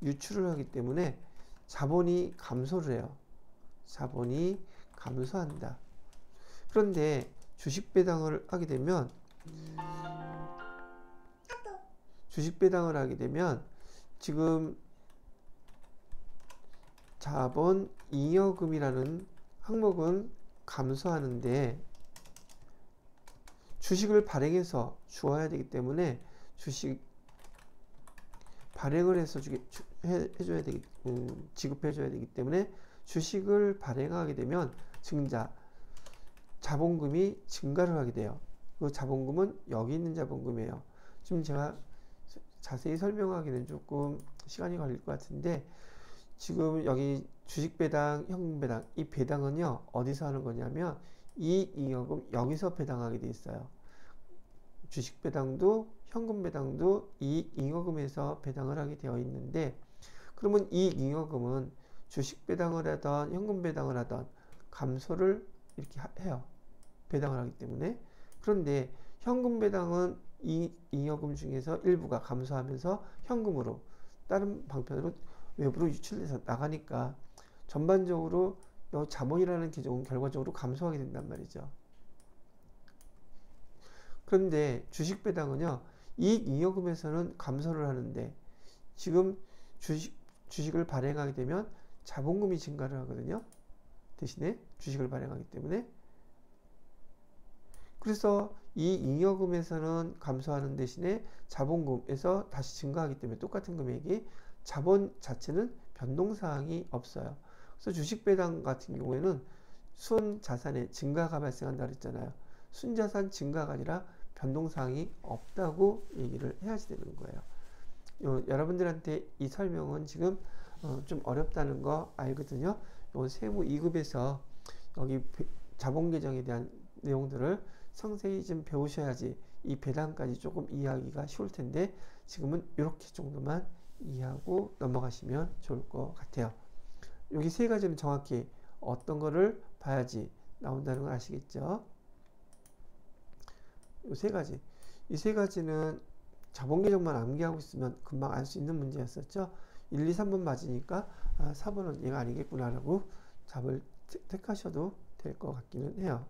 A: 유출을 하기 때문에 자본이 감소를 해요. 자본이 감소한다. 그런데 주식 배당을 하게 되면 지금 자본잉여금이라는 항목은 감소하는데 주식을 발행해서 주어야 되기 때문에 주식 발행을 해서 지급해줘야 되기 때문에 주식을 발행하게 되면 자본금이 증가를 하게 돼요. 그 자본금은 여기 있는 자본금이에요. 지금 제가 자세히 설명하기는 조금 시간이 걸릴 것 같은데, 지금 여기 주식 배당, 현금 배당, 이 배당은요 어디서 하는 거냐면 이익잉여금 여기서 배당하게 돼 있어요. 주식 배당도 현금 배당도 이익잉여금에서 배당을 하게 되어 있는데, 그러면 이익잉여금은 주식 배당을 하던 현금 배당을 하던 감소를 이렇게 해요. 배당을 하기 때문에. 그런데 현금 배당은 이익잉여금 중에서 일부가 감소하면서 현금으로 다른 방편으로 외부로 유출돼서 나가니까 전반적으로 자본이라는 계정은 결과적으로 감소하게 된단 말이죠. 그런데 주식 배당은요, 이익잉여금에서는 감소를 하는데 지금 주식을 발행하게 되면 자본금이 증가를 하거든요. 대신에 주식을 발행하기 때문에. 그래서 이익잉여금에서는 감소하는 대신에 자본금에서 다시 증가하기 때문에 똑같은 금액이 자본 자체는 변동사항이 없어요. 그래서 주식 배당 같은 경우에는 순 자산의 증가가 발생한다 그랬잖아요. 순자산 증가가 아니라 변동사항이 없다고 얘기를 해야지 되는 거예요. 여러분들한테 이 설명은 지금 좀 어렵다는 거 알거든요. 요 세무 2급에서 여기 자본 계정에 대한 내용들을 상세히 좀 배우셔야지 이 배당까지 조금 이해하기가 쉬울 텐데 지금은 이렇게 정도만 이해하고 넘어가시면 좋을 것 같아요. 여기 세 가지는 정확히 어떤 거를 봐야지 나온다는 걸 아시겠죠? 이 세 가지. 이 세 가지는 자본 계정만 암기하고 있으면 금방 알 수 있는 문제였었죠. 1, 2, 3번 맞으니까 4번은 얘가 아니겠구나라고 답을 택하셔도 될 것 같기는 해요.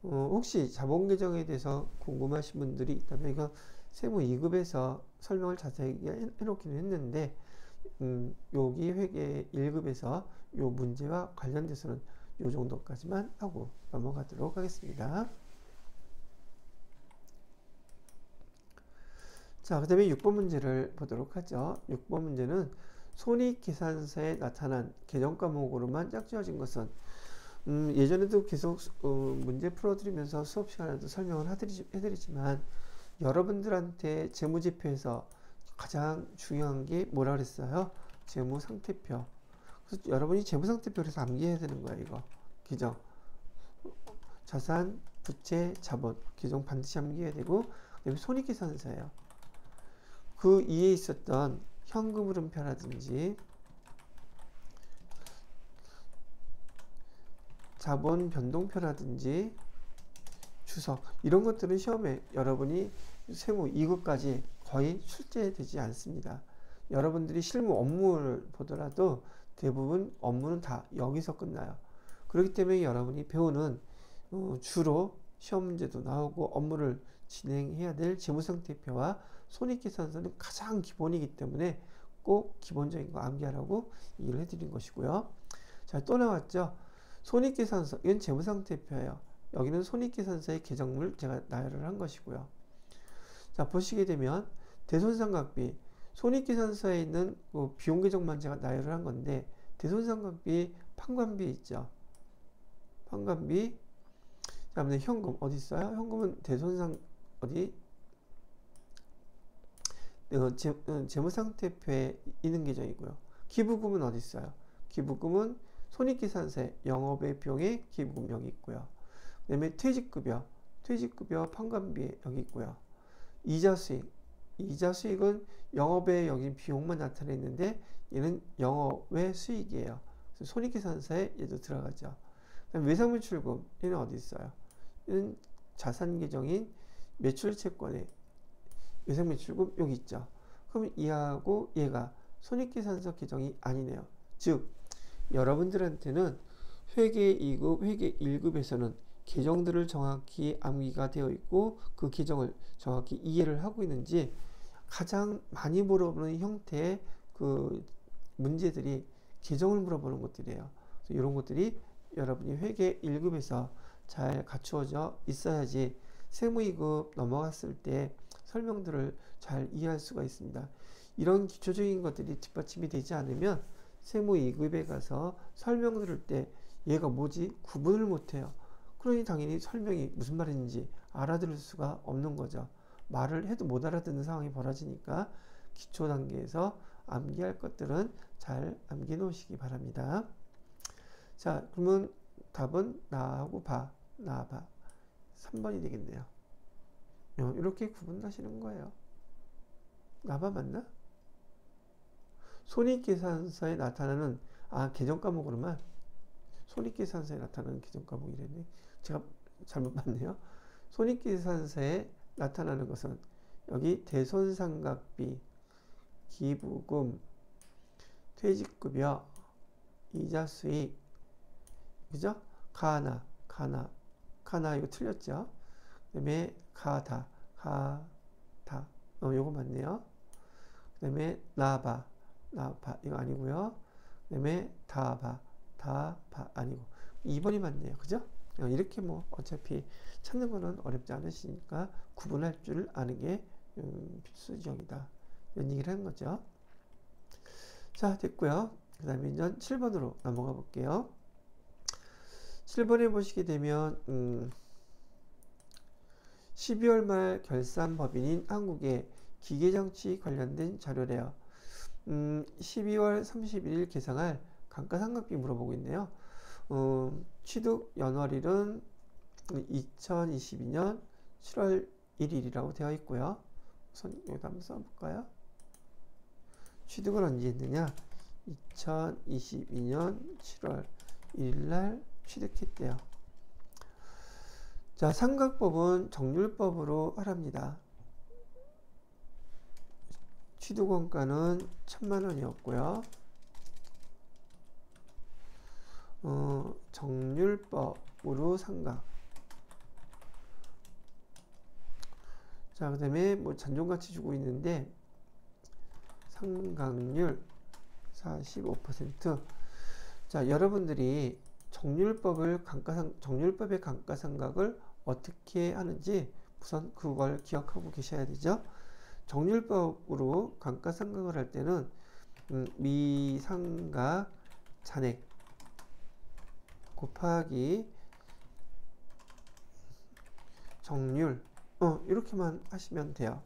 A: 혹시 자본 계정에 대해서 궁금하신 분들이 있다면 이거 세무 2급에서 설명을 자세히 해놓기는 했는데 여기 회계 1급에서 요 문제와 관련돼서는 요 정도까지만 하고 넘어가도록 하겠습니다. 자, 그 다음에 6번 문제를 보도록 하죠. 6번 문제는 손익계산서에 나타난 계정 과목으로만 짝지어진 것은 예전에도 계속 문제 풀어드리면서 수업 시간에도 설명을 해드리지만 여러분들한테 재무제표에서 가장 중요한 게 뭐라 그랬어요? 재무상태표. 그래서 여러분이 재무상태표에서 암기해야 되는 거야, 이거. 계정. 자산, 부채, 자본. 계정 반드시 암기해야 되고, 그다음에 손익계산서예요. 그 이에 있었던 현금 흐름표라든지 자본 변동표라든지 주석 이런 것들은 시험에 여러분이 세무 2급까지 거의 출제되지 않습니다. 여러분들이 실무 업무를 보더라도 대부분 업무는 다 여기서 끝나요. 그렇기 때문에 여러분이 배우는 주로 시험 문제도 나오고 업무를 진행해야 될 재무상태표와 손익계산서는 가장 기본이기 때문에 꼭 기본적인 거 암기하라고 얘기를 해드린 것이고요. 자, 또 나왔죠. 손익계산서, 이건 재무상태표예요. 여기는 손익계산서의 계정물 제가 나열을 한 것이고요. 자, 보시게 되면 대손상각비, 손익계산서에 있는 비용계정만 제가 나열을 한 건데 대손상각비 판관비 있죠. 판관비, 다음에 현금 어디 있어요? 현금은 대손상 어디? 재무상태표에 있는 계정이고요. 기부금은 어디 있어요? 기부금은 손익계산서에 영업의 비용에 기부금 여기 있고요. 그 다음에 퇴직급여 판관비 여기 있고요. 이자 수익은 영업에 여기 비용만 나타내는데 얘는 영업의 수익이에요. 그래서 손익계산서에 얘도 들어가죠. 그다음에 외상매출금 얘는 어디 있어요? 얘는 자산 계정인 매출채권에 외상매출금 여기 있죠. 그럼 얘하고 얘가 손익계산서 계정이 아니네요. 즉 여러분들한테는 회계 2급, 회계 1급에서는 계정들을 정확히 암기가 되어 있고 그 계정을 정확히 이해를 하고 있는지 가장 많이 물어보는 형태의 그 문제들이 계정을 물어보는 것들이에요. 그래서 이런 것들이 여러분이 회계 1급에서 잘 갖추어져 있어야지 세무 2급 넘어갔을 때 설명들을 잘 이해할 수가 있습니다. 이런 기초적인 것들이 뒷받침이 되지 않으면 세무 2급에 가서 설명 들을 때 얘가 뭐지? 구분을 못해요. 그러니 당연히 설명이 무슨 말인지 알아들을 수가 없는 거죠. 말을 해도 못 알아듣는 상황이 벌어지니까 기초 단계에서 암기할 것들은 잘 암기해 놓으시기 바랍니다. 자, 그러면 답은 나하고 봐, 나봐 3번이 되겠네요. 이렇게 구분하시는 거예요. 나봐 맞나? 손익계산서에 나타나는 계정 과목으로만 손익계산서에 나타나는 계정 과목이랬네. 제가 잘못 봤네요. 손익계산서에 나타나는 것은 여기 대손상각비, 기부금, 퇴직급여, 이자수익, 그죠? 가나 이거 틀렸죠? 그 다음에 가다 요거 맞네요. 그 다음에 나바 이거 아니고요. 그 다음에 다바 아니고 2번이 맞네요. 그죠? 이렇게 뭐 어차피 찾는 거는 어렵지 않으시니까 구분할 줄 아는 게 필수적이다. 이런 얘기를 하는 거죠. 자, 됐고요. 그 다음에 이제 7번으로 넘어가 볼게요. 7번에 보시게 되면 12월 말 결산 법인인 한국의 기계정치 관련된 자료래요. 12월 31일 계상할 감가상각비 물어보고 있네요. 취득 연월일은 2022년 7월 1일이라고 되어 있고요. 우선 여기다 한번 써볼까요? 취득을 언제 했느냐? 2022년 7월 1일날 취득했대요. 자, 상각법은 정률법으로 하랍니다. 취득원가는 1000만원이었고요. 정률법으로 상각. 자, 그 다음에 뭐 잔존가치 주고 있는데 상각률 45%. 자, 여러분들이 정률법의 감가상각을 어떻게 하는지 우선 그걸 기억하고 계셔야 되죠. 정률법으로 감가상각을 할 때는 미상각 잔액 곱하기 정률 이렇게만 하시면 돼요.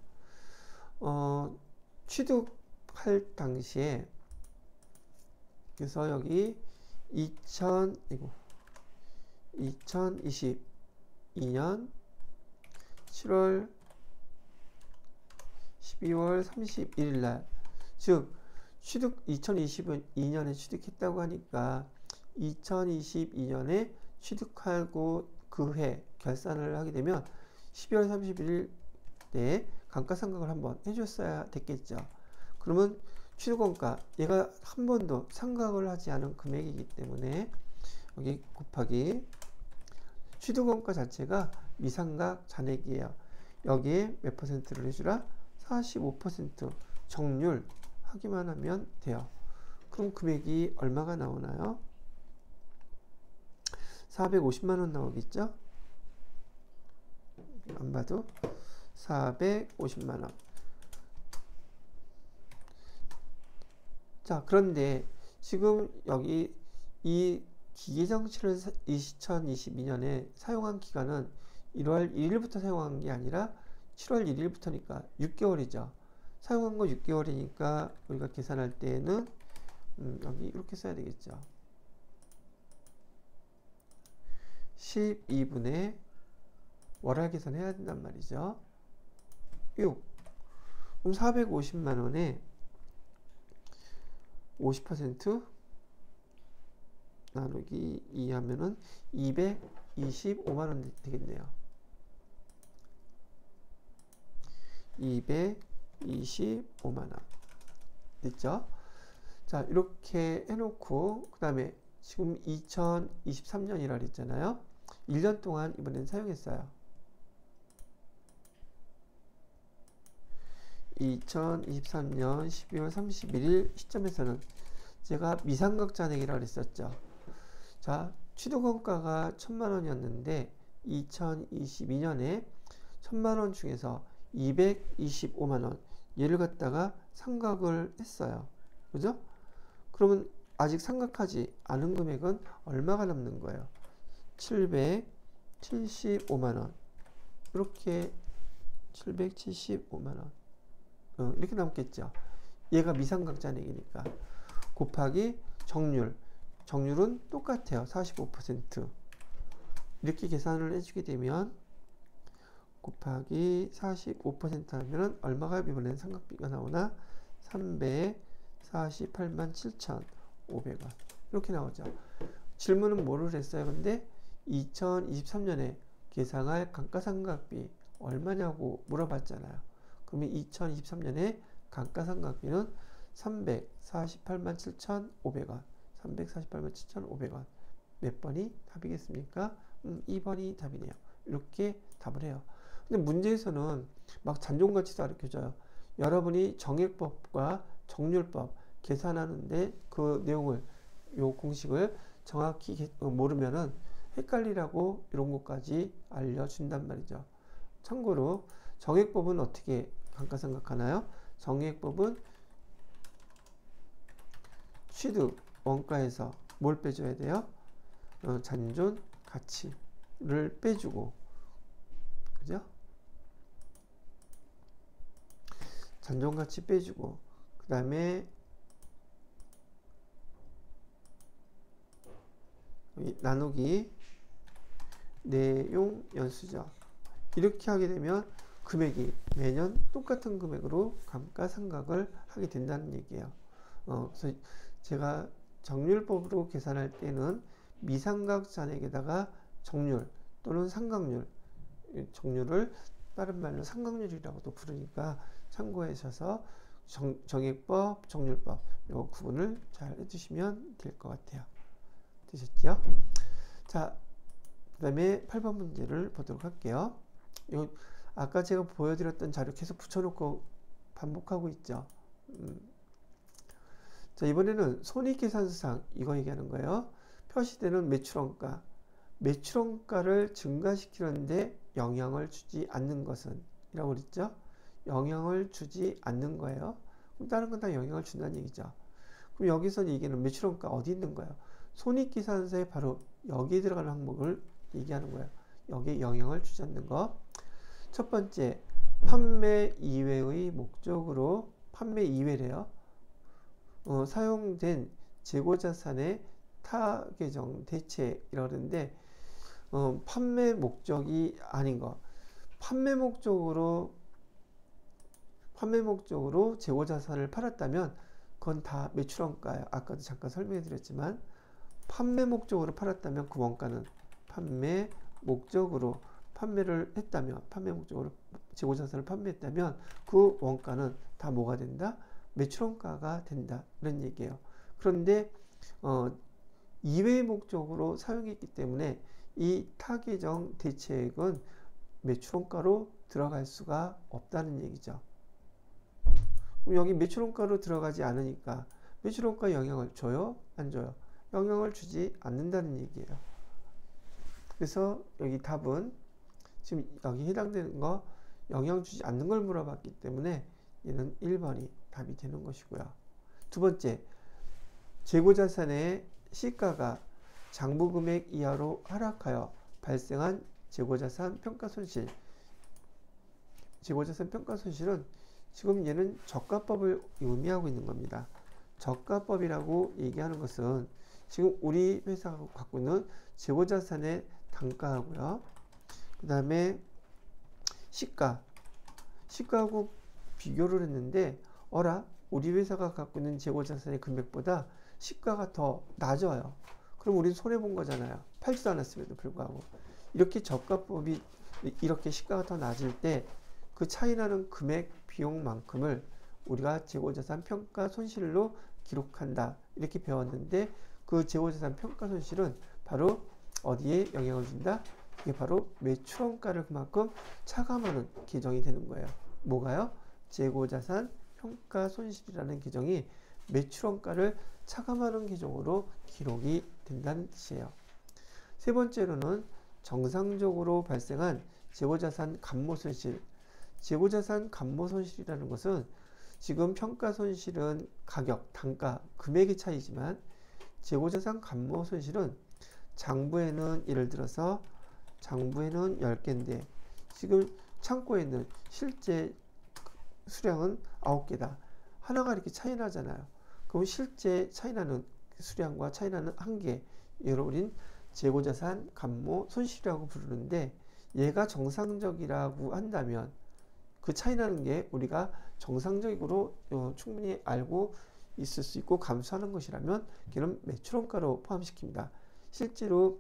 A: 취득할 당시에 그래서 여기 2022년 7월 12월 31일 날, 즉 취득 2022년에 취득했다고 하니까 2022년에 취득하고 그 해 결산을 하게 되면 12월 31일 때 감가상각을 한번 해줬어야 됐겠죠. 그러면 취득원가, 얘가 한 번도 상각을 하지 않은 금액이기 때문에 여기 곱하기 취득원가 자체가 미상각 잔액이에요. 여기에 몇 퍼센트를 해주라? 45% 정률 하기만 하면 돼요. 그럼 금액이 얼마가 나오나요? 450만원 나오겠죠? 안 봐도 450만원. 자, 그런데 지금 여기 이 기계정치를 2022년에 사용한 기간은 1월 1일부터 사용한 게 아니라 7월 1일부터니까 6개월이죠. 사용한 거 6개월이니까 우리가 계산할 때는 여기 이렇게 써야 되겠죠. 12분의 월할 계산해야 된단 말이죠. 6. 그럼 450만원에 50% 나누기 2 하면은 225만원 되겠네요. 225만원 됐죠? 자, 이렇게 해놓고 그 다음에 지금 2023년이라 그랬잖아요. 1년 동안 이번엔 사용했어요. 2023년 12월 31일 시점에서는 제가 미상각 잔액이라고 그랬었죠. 자, 취득원가가 1000만원이었는데 2022년에 1000만원 중에서 225만원 얘를 갖다가 상각을 했어요. 그죠? 그러면 아직 상각하지 않은 금액은 얼마가 남는 거예요? 775만원. 이렇게 775만원 이렇게 남겠죠. 얘가 미상각 잔액이니까 곱하기 정률은 똑같아요. 45%. 이렇게 계산을 해주게 되면 곱하기 45% 하면 얼마가 이번엔 상각비가 나오나? 348만 7,500원 이렇게 나오죠. 질문은 뭐를 했어요? 근데 2023년에 계상할 감가상각비 얼마냐고 물어봤잖아요. 그러면 2023년에 감가상각비는 348만 7,500원 348만 7,500원 몇 번이 답이겠습니까? 2번이 답이네요. 이렇게 답을 해요. 근데 문제에서는 막 잔존가치도 가르쳐줘요. 여러분이 정액법과 정률법 계산하는데 그 내용을 요 공식을 정확히 모르면은 헷갈리라고 이런 것까지 알려준단 말이죠. 참고로 정액법은 어떻게 감가상각하나요? 정액법은 취득 원가에서 뭘 빼줘야 돼요? 잔존 가치를 빼주고, 그죠? 단종가치 빼주고 그 다음에 나누기 내용 연수죠. 이렇게 하게 되면 금액이 매년 똑같은 금액으로 감가상각을 하게 된다는 얘기예요. 그래서 제가 정률법으로 계산할 때는 미상각 잔액에다가 정률 또는 상각률, 정률을 다른 말로 상각률이라고도 부르니까 참고하셔서 정액법, 정률법 요 구분을 잘 해주시면 될 것 같아요. 되셨죠? 자, 그 다음에 8번 문제를 보도록 할게요. 요 아까 제가 보여드렸던 자료 계속 붙여놓고 반복하고 있죠. 자, 이번에는 손익계산서상 이거 얘기하는 거예요. 표시되는 매출원가, 매출원가를 증가시키는데 영향을 주지 않는 것은 이라고 그랬죠. 영향을 주지 않는 거예요. 그럼 다른 건 다 영향을 준다는 얘기죠. 그럼 여기서 얘기하는 매출원가 어디 있는 거예요? 손익계산서에 바로 여기에 들어가는 항목을 얘기하는 거예요. 여기에 영향을 주지 않는 거. 첫 번째, 판매 이외의 목적으로, 판매 이외래요. 사용된 재고자산의 타계정 대체이라고 그러는데, 판매 목적이 아닌 거. 판매 목적으로 재고자산을 팔았다면 그건 다 매출원가예요. 아까도 잠깐 설명해 드렸지만, 판매 목적으로 팔았다면 그 원가는 판매 목적으로 판매를 했다면, 판매 목적으로 재고자산을 판매했다면 그 원가는 다 뭐가 된다? 매출원가가 된다. 이런 얘기예요. 그런데 이외의 목적으로 사용했기 때문에 이 타계정 대체액은 매출원가로 들어갈 수가 없다는 얘기죠. 그럼 여기 매출원가로 들어가지 않으니까 매출원가 영향을 줘요? 안 줘요? 영향을 주지 않는다는 얘기예요. 그래서 여기 답은 지금 여기 해당되는 거 영향 주지 않는 걸 물어봤기 때문에 얘는 1번이 답이 되는 것이고요. 두 번째, 재고자산의 시가가 장부금액 이하로 하락하여 발생한 재고자산 평가손실. 재고자산 평가손실은 지금 얘는 저가법을 의미하고 있는 겁니다. 저가법이라고 얘기하는 것은 지금 우리 회사가 갖고 있는 재고자산의 단가하고요. 그 다음에 시가하고 비교를 했는데 우리 회사가 갖고 있는 재고자산의 금액보다 시가가 더 낮아요. 그럼 우린 손해본 거잖아요. 팔지도 않았음에도 불구하고. 이렇게 저가법이 이렇게 시가가 더 낮을 때 그 차이나는 금액 비용만큼을 우리가 재고자산 평가 손실로 기록한다. 이렇게 배웠는데 그 재고자산 평가 손실은 바로 어디에 영향을 준다? 이게 바로 매출원가를 그만큼 차감하는 계정이 되는 거예요. 뭐가요? 재고자산 평가 손실이라는 계정이 매출원가를 차감하는 계정으로 기록이 된다는 뜻이에요. 세 번째로는 정상적으로 발생한 재고자산 감모손실. 재고자산 감모손실이라는 것은 지금 평가손실은 가격, 단가, 금액의 차이지만 재고자산 감모손실은 장부에는 예를 들어서 장부에는 10개인데 지금 창고에는 실제 수량은 9개다. 하나가 이렇게 차이 나잖아요. 그럼 실제 차이 나는 수량과 차이 나는 한계, 이를 우린 재고자산 감모 손실이라고 부르는데 얘가 정상적이라고 한다면 그 차이 나는 게 우리가 정상적으로 충분히 알고 있을 수 있고 감수하는 것이라면 걔는 매출원가로 포함시킵니다. 실제로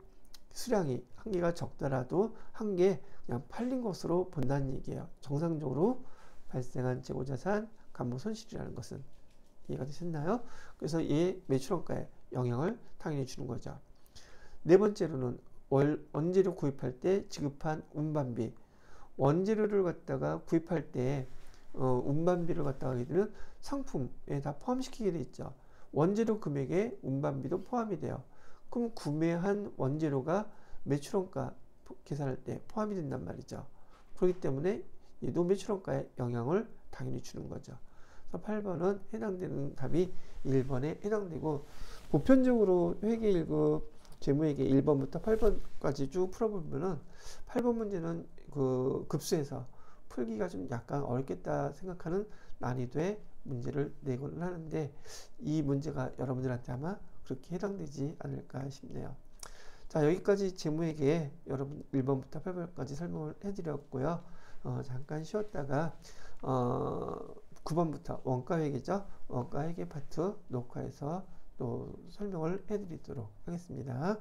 A: 수량이 한 개가 적더라도 한 개 그냥 팔린 것으로 본다는 얘기예요. 정상적으로 발생한 재고자산 감모 손실이라는 것은 이해가 되셨나요? 그래서 얘 매출원가에 영향을 당연히 주는 거죠. 네 번째로는 원재료 구입할 때 지급한 운반비. 원재료를 갖다가 구입할 때 운반비를 갖다가 하게 되면 상품에 다 포함시키게 돼 있죠. 원재료 금액에 운반비도 포함이 돼요. 그럼 구매한 원재료가 매출원가 계산할 때 포함이 된단 말이죠. 그렇기 때문에 얘도 매출원가에 영향을 당연히 주는 거죠. 그래서 8번은 해당되는 답이 1번에 해당되고, 보편적으로 회계 1급 재무회계 1번부터 8번까지 쭉 풀어보면은 8번 문제는 그 급수에서 풀기가 좀 약간 어렵겠다 생각하는 난이도의 문제를 내고는 하는데 이 문제가 여러분들한테 아마 그렇게 해당되지 않을까 싶네요. 자, 여기까지 재무회계 여러분 1번부터 8번까지 설명을 해드렸고요. 잠깐 쉬었다가 9번부터 원가회계죠. 원가회계 파트 녹화해서 또 설명을 해드리도록 하겠습니다.